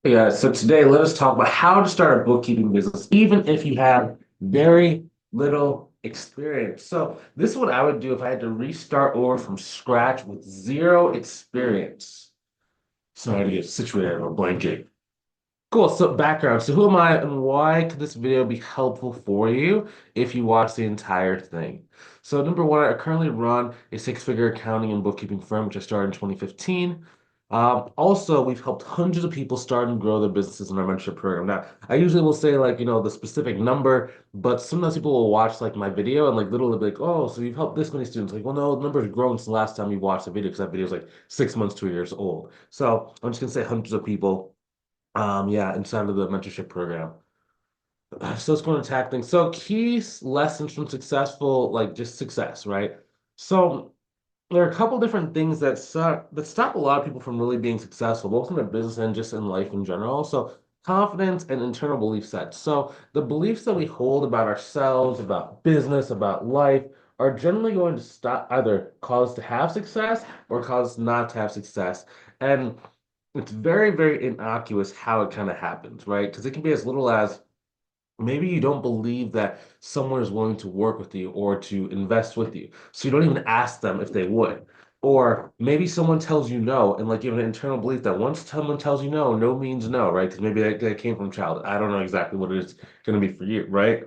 Yeah, so today let us talk about how to start a bookkeeping business, even if you have very little experience. So this is what I would do if I had to restart over from scratch with zero experience. Sorry to get situated on a blanket. Cool. So background. So who am I and why could this video be helpful for you if you watch the entire thing? So number one, I currently run a six-figure accounting and bookkeeping firm, which I started in 2015. Also, we've helped hundreds of people start and grow their businesses in our mentorship program. Now, I usually will say like, the specific number, but sometimes people will watch like my video and like literally be like, oh, so you've helped this many students. Like, well, no, the number's grown since the last time you watched the video because that video is like 6 months to a years old. So I'm just gonna say hundreds of people. Yeah, inside of the mentorship program. So it's going to attack things. So lessons from successful, like just success, right? So there are a couple different things that stop a lot of people from really being successful, both in their business and just in life in general. So confidence and internal belief sets. So the beliefs that we hold about ourselves, about business, about life are generally going to stop either cause us to have success or cause us not to have success. And it's very, very innocuous how it kind of happens, right? Because it can be as little as maybe you don't believe that someone is willing to work with you or to invest with you. So you don't even ask them if they would. Or maybe someone tells you no, and like you have an internal belief that once someone tells you no, no means no, right? Because maybe that came from childhood. I don't know exactly what it is going to be for you, right?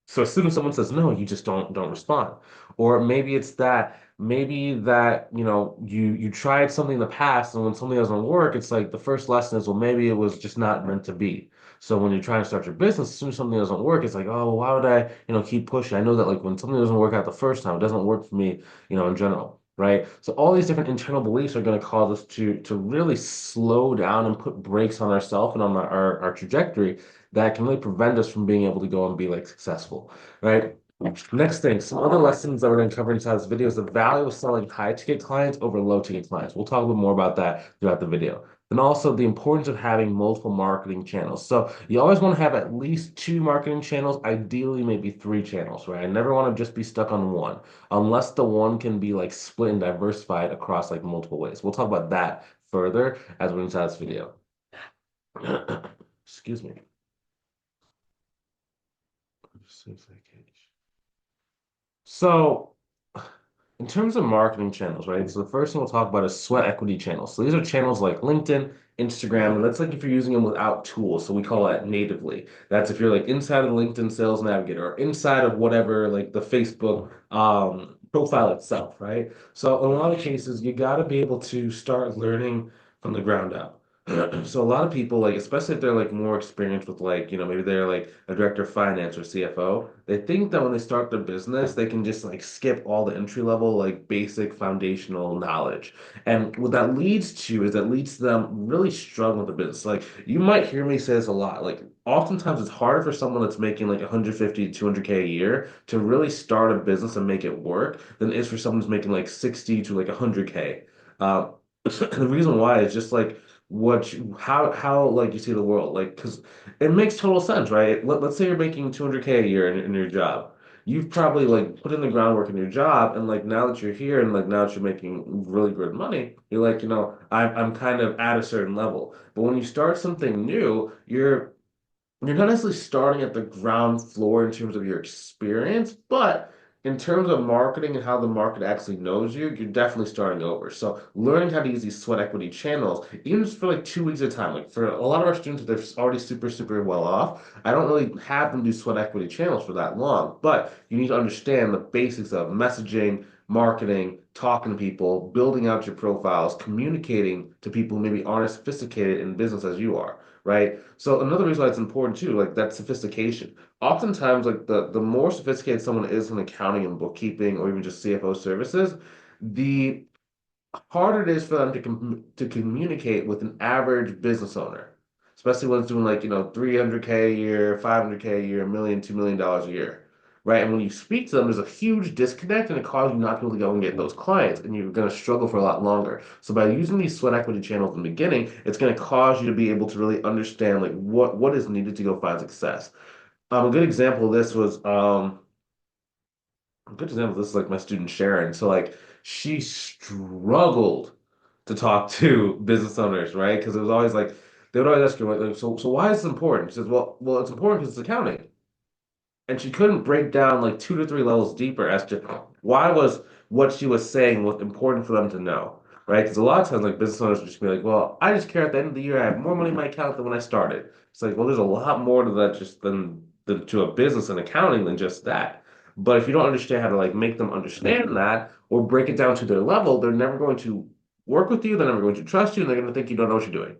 So as soon as someone says no, you just don't respond. Or maybe that, you tried something in the past and when something doesn't work, it's like the first lesson is, well, maybe it was just not meant to be. So when you're trying to start your business, as soon as something doesn't work, it's like, oh, why would I, keep pushing? I know that like when something doesn't work out the first time, it doesn't work for me, in general. Right. So all these different internal beliefs are going to cause us to really slow down and put brakes on ourselves and on our trajectory that can really prevent us from being able to go and be like successful, right? Next thing, some other lessons that we're going to cover inside this video is the value of selling high ticket clients over low ticket clients. We'll talk a bit more about that throughout the video. And also the importance of having multiple marketing channels. So you always want to have at least two marketing channels, ideally maybe three channels, right? I never want to just be stuck on one, unless the one can be like split and diversified across like multiple ways. We'll talk about that further as we're inside this video. Excuse me. So, in terms of marketing channels, right? So the first thing we'll talk about is sweat equity channels. So these are channels like LinkedIn, Instagram, and that's like if you're using them without tools. So we call that natively. That's if you're like inside of the LinkedIn Sales Navigator or inside of whatever, like the Facebook profile itself, right? So in a lot of cases, you got to be able to start learning from the ground up. So a lot of people, like, especially if they're like more experienced with like, maybe they're like a director of finance or CFO, they think that when they start their business, they can just like skip all the entry level, like basic foundational knowledge. And what that leads to is that leads to them really struggling with the business. Like you might hear me say this a lot. Like oftentimes it's harder for someone that's making like 150 to 200K a year to really start a business and make it work than it is for someone who's making like 60 to like 100K. Uh, the reason why is just like how like you see the world, like because it makes total sense, right? Let's say you're making 200K a year in your job. You've probably like put in the groundwork in your job, and like now that you're here and like now that you're making really good money, you're like, I'm kind of at a certain level. But when you start something new, you're not necessarily starting at the ground floor in terms of your experience, but in terms of marketing and how the market actually knows you, you're definitely starting over. So learning how to use these sweat equity channels, even just for like 2 weeks at a time, like for a lot of our students, they're already super, super well off. I don't really have them do sweat equity channels for that long, but you need to understand the basics of messaging, marketing, talking to people, building out your profiles, communicating to people who maybe aren't as sophisticated in business as you are, right? So another reason why it's important too, like that sophistication. Oftentimes, like the more sophisticated someone is in accounting and bookkeeping or even just CFO services, the harder it is for them to communicate with an average business owner, especially when it's doing like, 300K a year, 500K a year, a million, $2 million a year. Right. And when you speak to them, there's a huge disconnect and it causes you not to be able to go and get those clients. And you're going to struggle for a lot longer. So by using these sweat equity channels in the beginning, it's going to cause you to be able to really understand like what is needed to go find success. A good example of this was a good example of this is like my student Sharon. So like she struggled to talk to business owners, right? Because it was always like they would always ask her, so why is this important? She says, well, it's important because it's accounting. And she couldn't break down like 2 to 3 levels deeper as to why was what she was saying was important for them to know, right? Because a lot of times, like business owners would just be like, "Well, I just care at the end of the year I have more money in my account than when I started." It's like, well, there's a lot more to that just than to a business and accounting than just that. But if you don't understand how to like make them understand that or break it down to their level, they're never going to work with you. They're never going to trust you, and they're going to think you don't know what you're doing.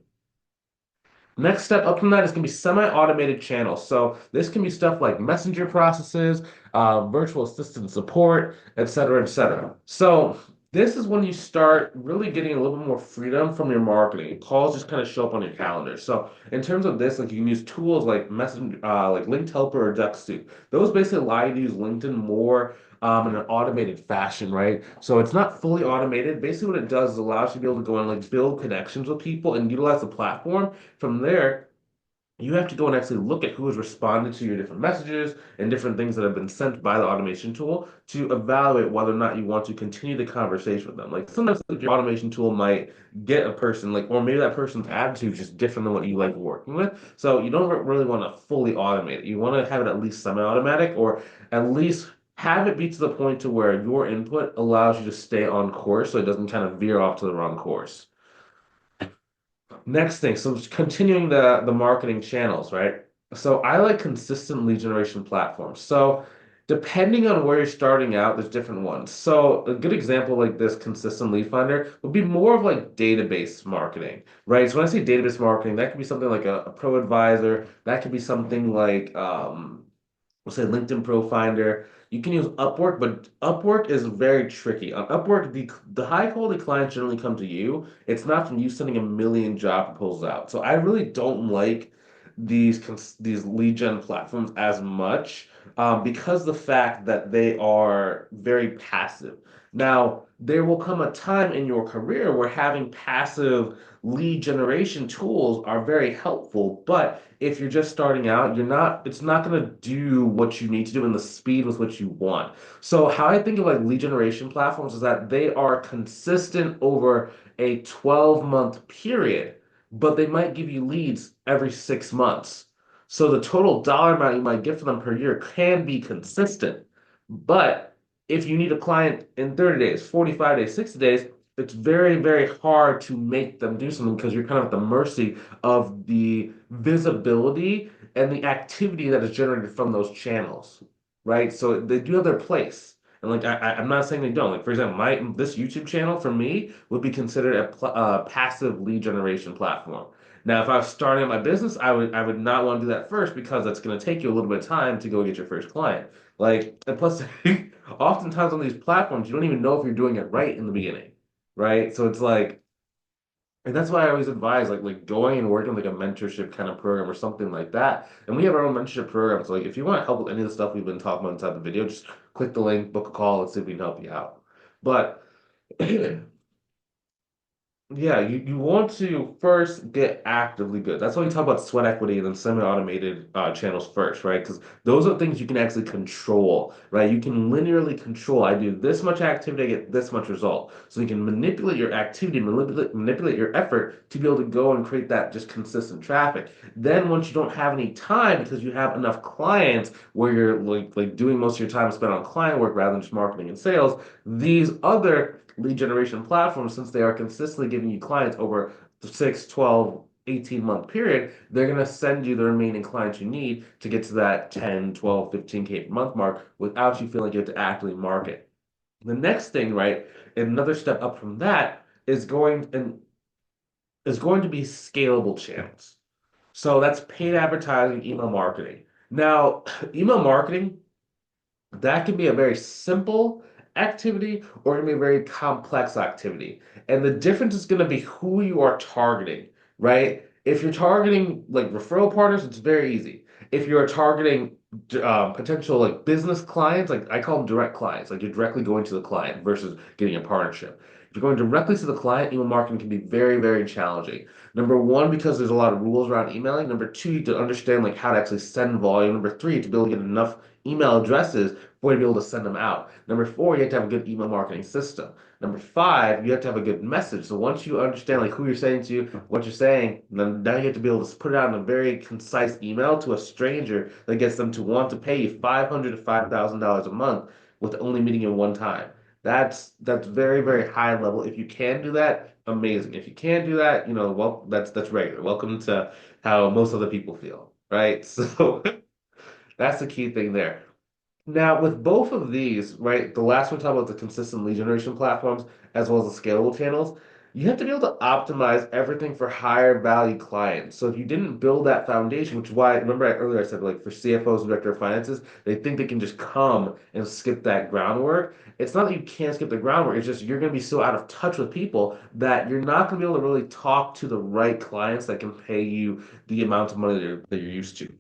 Next step up from that is going to be semi-automated channels. So this can be stuff like messenger processes, virtual assistant support, et cetera, et cetera. So this is when you start really getting a little bit more freedom from your marketing. Calls just kind of show up on your calendar. So in terms of this, like you can use tools like Messenger, like Linked Helper or DuckSoup. Those basically allow you to use LinkedIn more in an automated fashion, right? So it's not fully automated. Basically, what it does is allows you to be able to go and like build connections with people and utilize the platform. From there, you have to go and actually look at who has responded to your different messages and different things that have been sent by the automation tool to evaluate whether or not you want to continue the conversation with them. Like sometimes like, your automation tool might get a person like, or maybe that person's attitude is just different than what you like working with. So you don't really want to fully automate it. You want to have it at least semi-automatic or at least have it be to the point to where your input allows you to stay on course so it doesn't kind of veer off to the wrong course. Next thing, so continuing the marketing channels, right? So I like consistent lead generation platforms. So depending on where you're starting out, there's different ones. So a good example like this consistent lead finder would be more of like database marketing, right? So when I say database marketing, that could be something like a pro advisor, that could be something like we'll say LinkedIn Pro Finder. You can use Upwork, but Upwork is very tricky. On Upwork, the high quality clients generally come to you. It's not from you sending a million job proposals out. So I really don't like these lead gen platforms as much because the fact that they are very passive. Now, there will come a time in your career where having passive lead generation tools are very helpful, but if you're just starting out, it's not going to do what you need to do in the speed with which you want. So how I think of like lead generation platforms is that they are consistent over a 12-month period, but they might give you leads every 6 months. So the total dollar amount you might get for them per year can be consistent. But if you need a client in 30 days, 45 days, 60 days, it's very, very hard to make them do something because you're kind of at the mercy of the visibility and the activity that is generated from those channels, right? So they do have their place. And like I'm not saying they don't. Like for example, my this YouTube channel for me would be considered a passive lead generation platform. Now, if I was starting my business, I would not want to do that first because that's going to take you a little bit of time to go get your first client. Like, and plus, oftentimes on these platforms, you don't even know if you're doing it right in the beginning, right? So it's like, and that's why I always advise like going and working like a mentorship kind of program or something like that. And we have our own mentorship program. So like if you want help with any of the stuff we've been talking about inside the video, just click the link, book a call, let's see if we can help you out. But yeah, you want to first get actively good. That's why we talk about sweat equity and then semi-automated channels first, right? Because those are things you can actually control, right? You can linearly control. I do this much activity, I get this much result. So you can manipulate your activity, manipulate your effort to be able to go and create that just consistent traffic. Then once you don't have any time because you have enough clients where you're like doing most of your time spent on client work rather than just marketing and sales, these other lead generation platforms, since they are consistently giving you clients over the 6, 12, 18-month period, they're going to send you the remaining clients you need to get to that 10, 12, 15K per month mark without you feeling like you have to actively market. The next thing, right, another step up from that is going to be scalable channels. So that's paid advertising, email marketing. Now, email marketing that can be a very simple activity or it can be a very complex activity. And the difference is going to be who you are targeting, right? If you're targeting like referral partners, it's very easy. If you're targeting potential like business clients, like I call them direct clients, like you're directly going to the client versus getting a partnership. If If you're going directly to the client, email marketing can be very, very challenging. Number one, because there's a lot of rules around emailing. Number two, to understand like how to actually send volume. Number three, to be able to get enough email addresses for you to be able to send them out. Number four, you have to have a good email marketing system. Number five, you have to have a good message. So once you understand like who you're saying to, what you're saying, then now you have to be able to put it out in a very concise email to a stranger that gets them to want to pay you $500 to $5,000 a month with only meeting you one time. That's very, very high level. If you can do that, amazing. If you can't do that, well, that's regular. Welcome to how most other people feel, right? So that's the key thing there. Now, with both of these, right, the last one talked about the consistent lead generation platforms as well as the scalable channels, you have to be able to optimize everything for higher value clients. So if you didn't build that foundation, which is why, remember earlier I said like for CFOs and director of finances, they think they can just come and skip that groundwork. It's not that you can't skip the groundwork, it's just you're going to be so out of touch with people that you're not going to be able to really talk to the right clients that can pay you the amount of money that you're used to.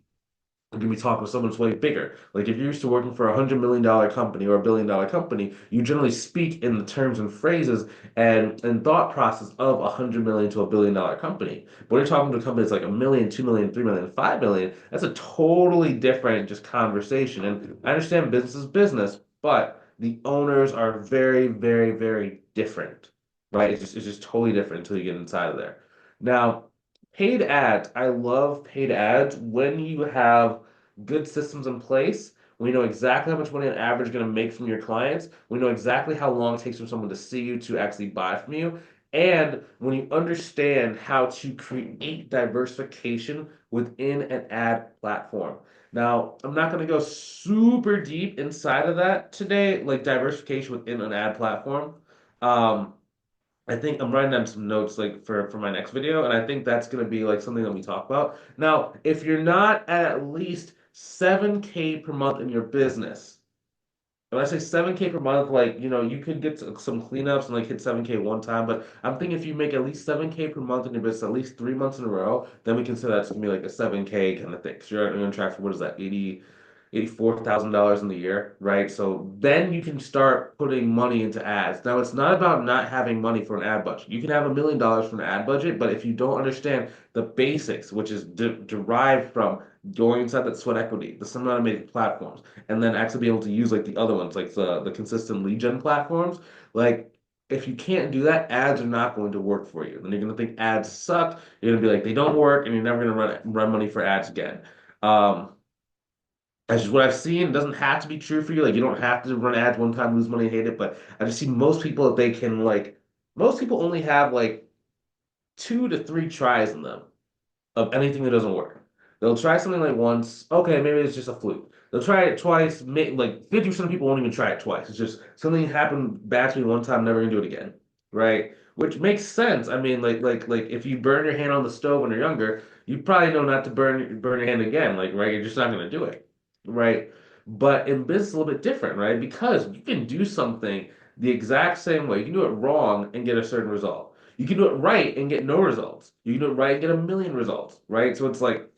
You're going to be talking with someone who's way bigger. Like if you're used to working for $100 million company or $1 billion company, you generally speak in the terms and phrases and thought process of $100 million to $1 billion company. But when you're talking to companies like 1 million, 2 million, 3 million, 5 million, that's a totally different just conversation. And I understand business is business, but the owners are very, very, very different, right? It's just totally different until you get inside of there. Now, paid ads. I love paid ads when you have good systems in place. We know exactly how much money on average you're going to make from your clients. We know exactly how long it takes for someone to see you to actually buy from you. And when you understand how to create diversification within an ad platform. Now, I'm not going to go super deep inside of that today, like diversification within an ad platform. Um, I think I'm writing down some notes like for my next video, and I think that's gonna be like something that we talk about. Now, if you're not at least 7K per month in your business, when I say 7K per month, like you could get some cleanups and like hit 7K one time, but I'm thinking if you make at least 7K per month in your business, at least 3 months in a row, then we consider that's gonna be like a 7K kind of thing. So you're on track for what is that, 84,000 dollars in the year, right? So then you can start putting money into ads. Now it's not about not having money for an ad budget. You can have $1 million for an ad budget, but if you don't understand the basics, which is derived from going inside that sweat equity, the semi-automated platforms, and then actually be able to use like the other ones, like the consistent lead gen platforms, like if you can't do that, ads are not going to work for you. Then you're going to think ads suck. You're going to be like, they don't work, and you're never going to run money for ads again. Um, that's just what I've seen. It doesn't have to be true for you. Like you don't have to run ads one time, lose money, and hate it. But I just see most people that they can like most people only have like 2 to 3 tries in them of anything that doesn't work. They'll try something like once, okay, maybe it's just a fluke. They'll try it twice, like 50% of people won't even try it twice. It's just something happened bad to me one time, never gonna do it again. Right? Which makes sense. I mean, like if you burn your hand on the stove when you're younger, you probably know not to burn your hand again, like right? You're just not gonna do it. Right? But in business, it's a little bit different, right? Because you can do something the exact same way. You can do it wrong and get a certain result. You can do it right and get no results. You can do it right and get 1 million results, right? So it's like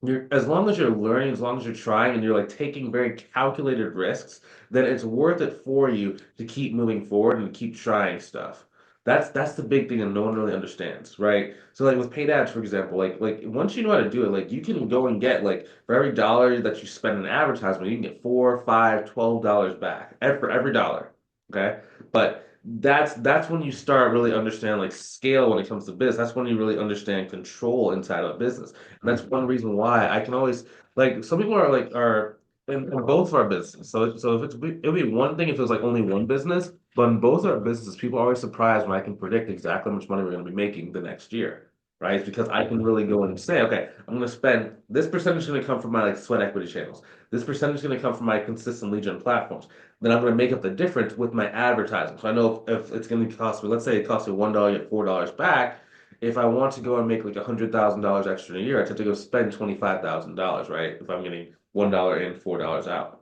you're as long as you're learning, as long as you're trying and you're like taking very calculated risks, then it's worth it for you to keep moving forward and keep trying stuff. That's the big thing that no one really understands, right? So like with paid ads, for example, like once you know how to do it, like you can go and get like for every dollar that you spend in advertisement, you can get 4, 5, $12 back for every dollar. Okay. But that's when you start really understanding like scale when it comes to business. That's when you really understand control inside of a business. And that's one reason why I can always like some people are in both of our business. So if it'll be one thing if it was like only one business, but in both our businesses, people are always surprised when I can predict exactly how much money we're going to be making the next year. Right? It's because I can really go and say, okay, I'm going to spend this percentage is going to come from my like sweat equity channels. This percentage is going to come from my consistent lead gen platforms. Then I'm going to make up the difference with my advertising. So I know if it's going to cost me, let's say it costs me $1, you get $4 back. If I want to go and make like $100,000 extra in a year, I have to go spend $25,000, right? If I'm getting $1 in, $4 out.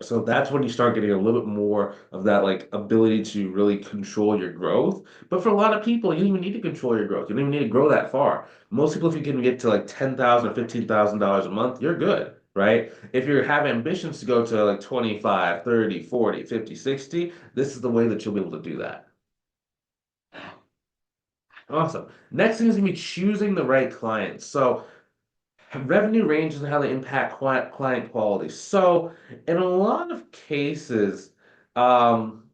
So that's when you start getting a little bit more of that like ability to really control your growth. But for a lot of people, you don't even need to control your growth. You don't even need to grow that far. Most people, if you can get to like 10,000 or $15,000 a month, you're good, right? If you have ambitions to go to like 25, 30, 40, 50, 60, this is the way that you'll be able to do that. Awesome. Next thing is gonna be choosing the right clients. So revenue ranges and how they impact client quality. So in a lot of cases, um,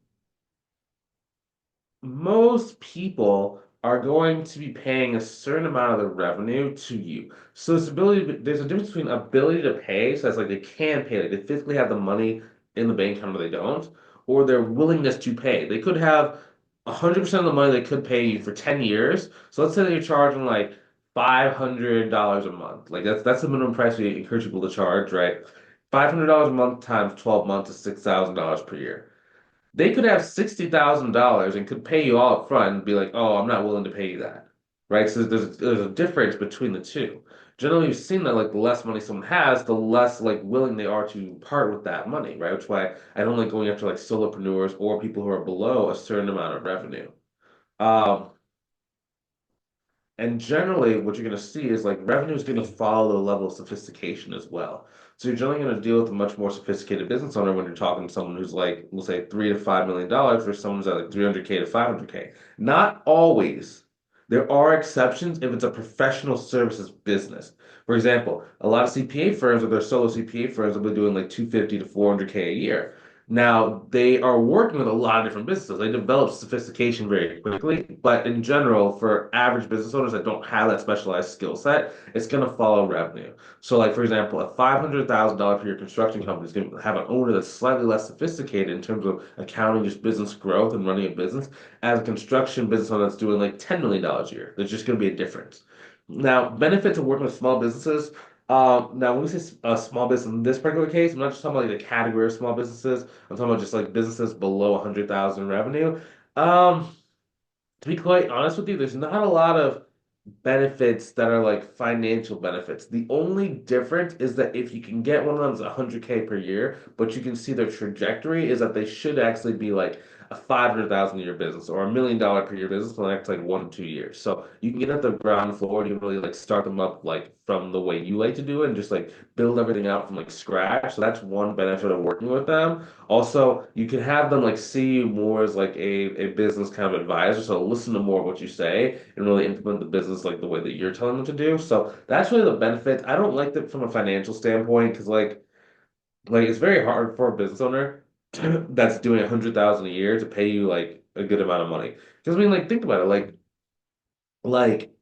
most people are going to be paying a certain amount of the revenue to you. So there's a difference between ability to pay, so that's like they can pay, like they physically have the money in the bank account or they don't, or their willingness to pay. They could have 100% of the money they could pay you for 10 years. So let's say that you're charging like $500 a month. Like that's the minimum price we encourage people to charge, right? $500 a month times 12 months is $6,000 per year. They could have $60,000 and could pay you all up front and be like, "Oh, I'm not willing to pay you that." Right? So there's a difference between the two. Generally, you've seen that like the less money someone has, the less like willing they are to part with that money, right? Which is why I don't like going after like solopreneurs or people who are below a certain amount of revenue. Um, and generally, what you're going to see is like revenue is going to follow the level of sophistication as well. So you're generally going to deal with a much more sophisticated business owner when you're talking to someone who's like, we'll say $3 to $5 million versus someone who's at like 300K to 500K. Not always. There are exceptions if it's a professional services business. For example, a lot of CPA firms or their solo CPA firms will be doing like 250 to 400K a year. Now, they are working with a lot of different businesses. They develop sophistication very quickly, but in general, for average business owners that don't have that specialized skill set, it's going to follow revenue. So, like for example, a $500,000 per year construction company is going to have an owner that's slightly less sophisticated in terms of accounting, just business growth and running a business, as a construction business owner that's doing like $10 million a year. There's just going to be a difference. Now, benefits of working with small businesses. Now, when we say small business in this particular case, I'm not just talking about like the category of small businesses. I'm talking about just like businesses below 100,000 revenue. Um, to be quite honest with you, there's not a lot of benefits that are like financial benefits. The only difference is that if you can get one of them that's 100K per year, but you can see their trajectory is that they should actually be like a 500,000 a year business or $1 million per year business for the next like 1 to 2 years. So you can get at the ground floor and you really like start them up like from the way you like to do it and just like build everything out from like scratch. So that's one benefit of working with them. Also, you can have them like see you more as like a business kind of advisor. So listen to more of what you say and really implement the business like the way that you're telling them to do. So that's really the benefit. I don't like that from a financial standpoint because like it's very hard for a business owner that's doing 100,000 a year to pay you like a good amount of money. Because I mean, like think about it, like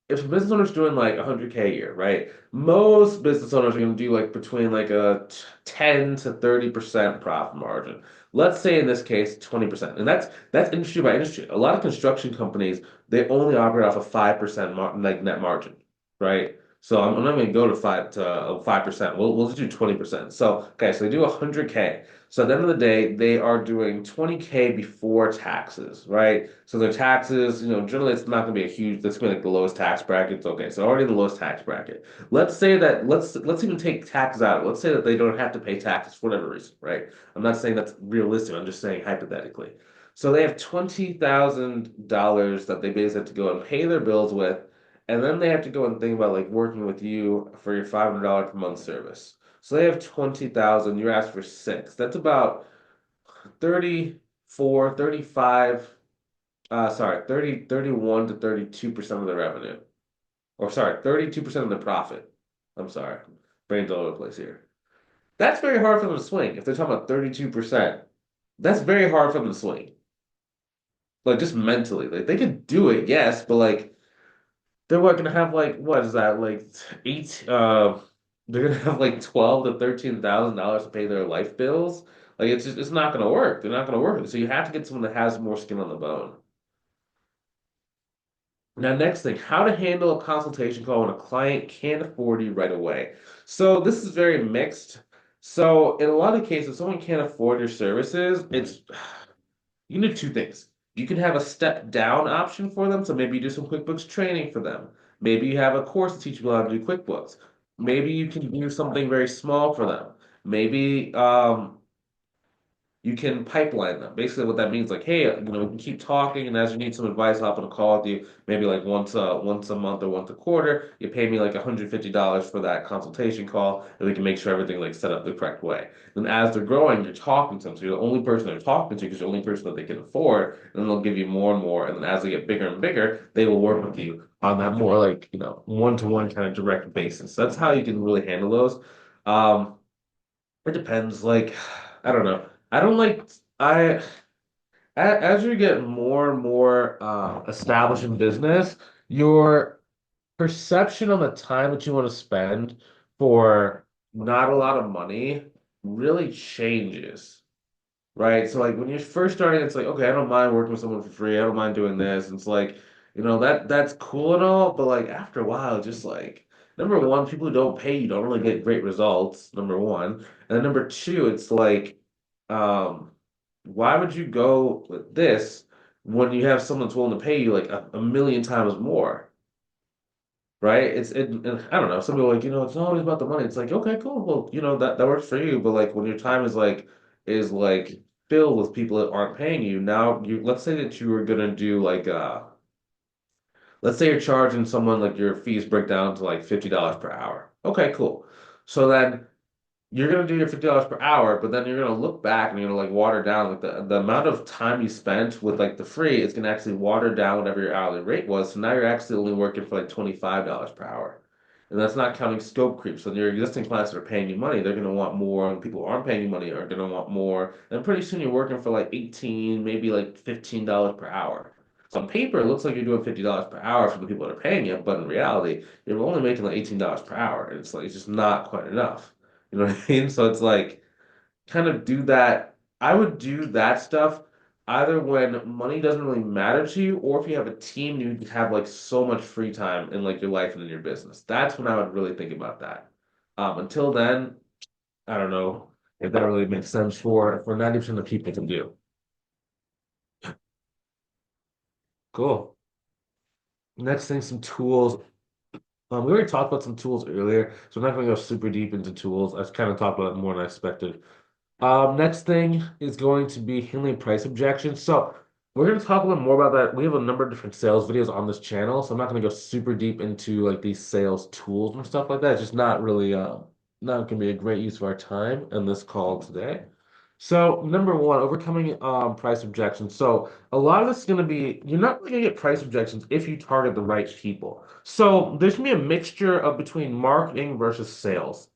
if a business owner's doing like 100K a year, right? Most business owners are going to do like between like a 10 to 30% profit margin. Let's say in this case 20%. And that's industry by industry. A lot of construction companies, they only operate off of 5% like net margin, right? So I'm not going to go to 5%. We'll just do 20%. So okay, so they do 100K. So at the end of the day, they are doing 20K before taxes, right? So their taxes, generally it's not going to be a huge, that's going to be like the lowest tax bracket. It's okay. So already in the lowest tax bracket. Let's say that, let's even take taxes out. Let's say that they don't have to pay taxes for whatever reason, right? I'm not saying that's realistic. I'm just saying hypothetically. So they have $20,000 that they basically have to go and pay their bills with. And then they have to go and think about like working with you for your $500 per month service. So they have 20,000, you're asked for six. That's about 34, 35, sorry, 30, 31 to 32% of the revenue. Or sorry, 32% of the profit. I'm sorry. Brain's all over the place here. That's very hard for them to swing. If they're talking about 32%, that's very hard for them to swing. Like just mentally. Like they could do it, yes, but like they're what gonna have like what is that? Like eight they're gonna have like 12 to $13,000 to pay their life bills. Like it's not gonna work. They're not gonna work. So you have to get someone that has more skin on the bone. Now, next thing, how to handle a consultation call when a client can't afford you right away. So this is very mixed. So in a lot of cases, if someone can't afford your services, it's you can do two things. You can have a step down option for them. So maybe you do some QuickBooks training for them. Maybe you have a course to teach people how to do QuickBooks. Maybe you can do something very small for them. Maybe you can pipeline them. Basically, what that means, like, hey, we can keep talking, and as you need some advice, I'll hop on a call with you, maybe like once a month or once a quarter. You pay me like $150 for that consultation call, and we can make sure everything like set up the correct way. Then as they're growing, you're talking to them, so you're the only person they're talking to because you're the only person that they can afford, and then they'll give you more and more, and then as they get bigger and bigger, they will work with you on that more like one-to-one kind of direct basis. That's how you can really handle those. Um, it depends. Like, I don't know. I don't like as you get more and more established in business, your perception on the time that you want to spend for not a lot of money really changes. Right. So like when you're first starting, it's like, okay, I don't mind working with someone for free. I don't mind doing this. And it's like, that's cool and all, but like after a while, just like number one, people who don't pay you don't really get great results, number one. And then number two, it's like, um, why would you go with this when you have someone that's willing to pay you like a million times more? Right? And I don't know. Some people are like, it's not always about the money. It's like, okay, cool. Well, that works for you. But like when your time is like filled with people that aren't paying you, now you let's say that you were gonna do like let's say you're charging someone like your fees break down to like $50 per hour. Okay, cool. So then you're gonna do your $50 per hour, but then you're gonna look back and you're gonna like water down like the amount of time you spent with like the free is gonna actually water down whatever your hourly rate was. So now you're actually only working for like $25 per hour. And that's not counting scope creep. So your existing clients that are paying you money, they're gonna want more, and people who aren't paying you money are gonna want more. And pretty soon you're working for like 18, maybe like $15 per hour. So on paper, it looks like you're doing $50 per hour for the people that are paying you, but in reality, you're only making like $18 per hour. And it's like it's just not quite enough. You know what I mean? So it's like kind of do that. I would do that stuff either when money doesn't really matter to you, or if you have a team, you have like so much free time in like your life and in your business. That's when I would really think about that. Until then, I don't know if that really makes sense for 90% of people to do. Cool. Next thing, some tools. We already talked about some tools earlier, so I'm not going to go super deep into tools. I kind of talked about it more than I expected. Next thing is going to be handling price objections. So we're going to talk a little more about that. We have a number of different sales videos on this channel, so I'm not going to go super deep into like these sales tools and stuff like that. It's just not really not going to be a great use of our time in this call today. So number one, overcoming price objections. So a lot of this is going to be you're not really going to get price objections if you target the right people. So there's going to be a mixture of between marketing versus sales.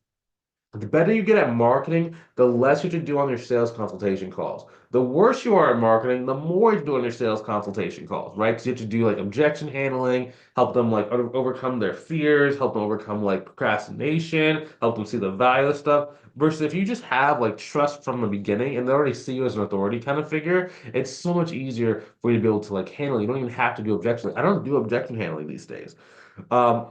The better you get at marketing, the less you have to do on your sales consultation calls. The worse you are at marketing, the more you do on your sales consultation calls, right? Because you have to do like objection handling, help them like overcome their fears, help them overcome like procrastination, help them see the value of stuff. Versus if you just have like trust from the beginning and they already see you as an authority kind of figure, it's so much easier for you to be able to like handle. You don't even have to do objection. I don't do objection handling these days. Um,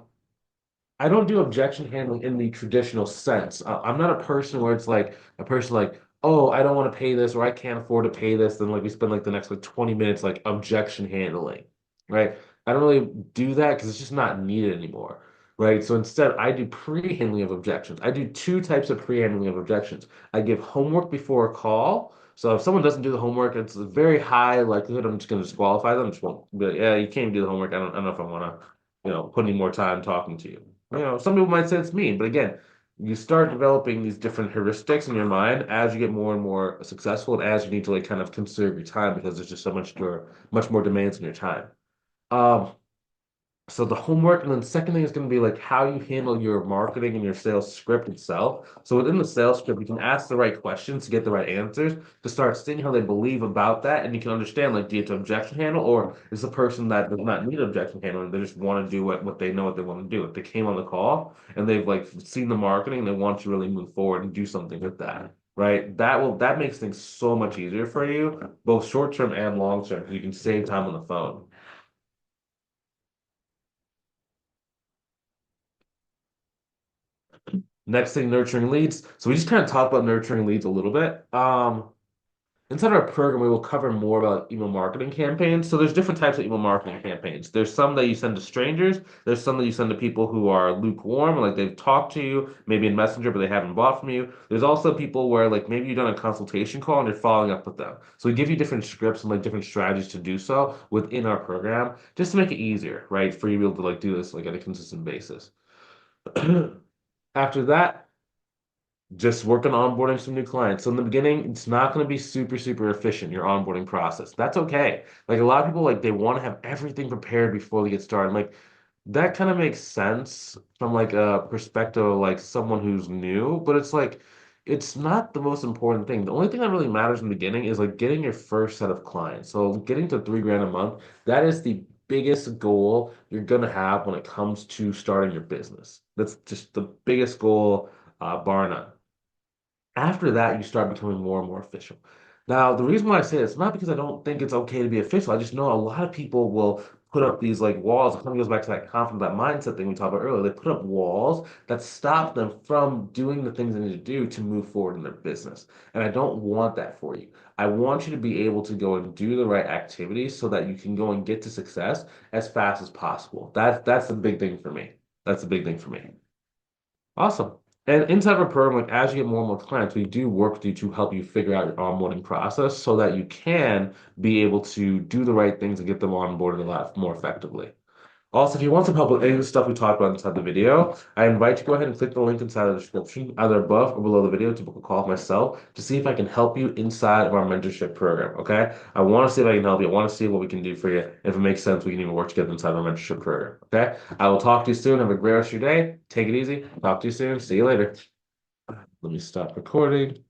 I don't do objection handling in the traditional sense. I'm not a person where it's like a person like, oh, I don't want to pay this or I can't afford to pay this. Then like we spend like the next like 20 minutes like objection handling, right? I don't really do that because it's just not needed anymore, right? So instead, I do pre-handling of objections. I do two types of pre-handling of objections. I give homework before a call. So if someone doesn't do the homework, it's a very high likelihood I'm just going to disqualify them. Just won't be like, yeah, you can't do the homework. I don't know if I want to, put any more time talking to you. Some people might say it's mean, but again, you start developing these different heuristics in your mind as you get more and more successful, and as you need to like kind of conserve your time because there's just much more demands on your time. Um, so the homework, and then the second thing is going to be like how you handle your marketing and your sales script itself. So within the sales script, you can ask the right questions to get the right answers to start seeing how they believe about that, and you can understand like do you have to objection handle, or is the person that does not need objection handling, they just want to do what they know what they want to do. If they came on the call and they've like seen the marketing, they want to really move forward and do something with that. Right, that makes things so much easier for you, both short term and long term, because you can save time on the phone. Next thing, nurturing leads. So we just kind of talked about nurturing leads a little bit. Inside our program, we will cover more about email marketing campaigns. So there's different types of email marketing campaigns. There's some that you send to strangers. There's some that you send to people who are lukewarm, like they've talked to you, maybe in Messenger, but they haven't bought from you. There's also people where like maybe you've done a consultation call and you're following up with them. So we give you different scripts and like different strategies to do so within our program, just to make it easier, right, for you to be able to like do this like on a consistent basis. After that, just work on onboarding some new clients. So in the beginning, it's not going to be super, super efficient, your onboarding process. That's okay. Like a lot of people, like they want to have everything prepared before they get started. Like that kind of makes sense from like a perspective of like someone who's new, but it's like it's not the most important thing. The only thing that really matters in the beginning is like getting your first set of clients. So getting to 3 grand a month, that is the biggest goal you're gonna have when it comes to starting your business. That's just the biggest goal, bar none. After that, you start becoming more and more official. Now, the reason why I say it's not because I don't think it's okay to be official. I just know a lot of people will put up these like walls. It kind of goes back to that confidence, that mindset thing we talked about earlier. They put up walls that stop them from doing the things they need to do to move forward in their business. And I don't want that for you. I want you to be able to go and do the right activities so that you can go and get to success as fast as possible. That's the big thing for me. That's the big thing for me. Awesome. And inside of a program, like as you get more and more clients, we do work with you to help you figure out your onboarding process so that you can be able to do the right things and get them onboarded a lot more effectively. Also, if you want some help with any of the stuff we talked about inside the video, I invite you to go ahead and click the link inside the description, either above or below the video, to book a call with myself to see if I can help you inside of our mentorship program. Okay? I want to see if I can help you. I want to see what we can do for you. If it makes sense, we can even work together inside of our mentorship program. Okay? I will talk to you soon. Have a great rest of your day. Take it easy. Talk to you soon. See you later. Let me stop recording.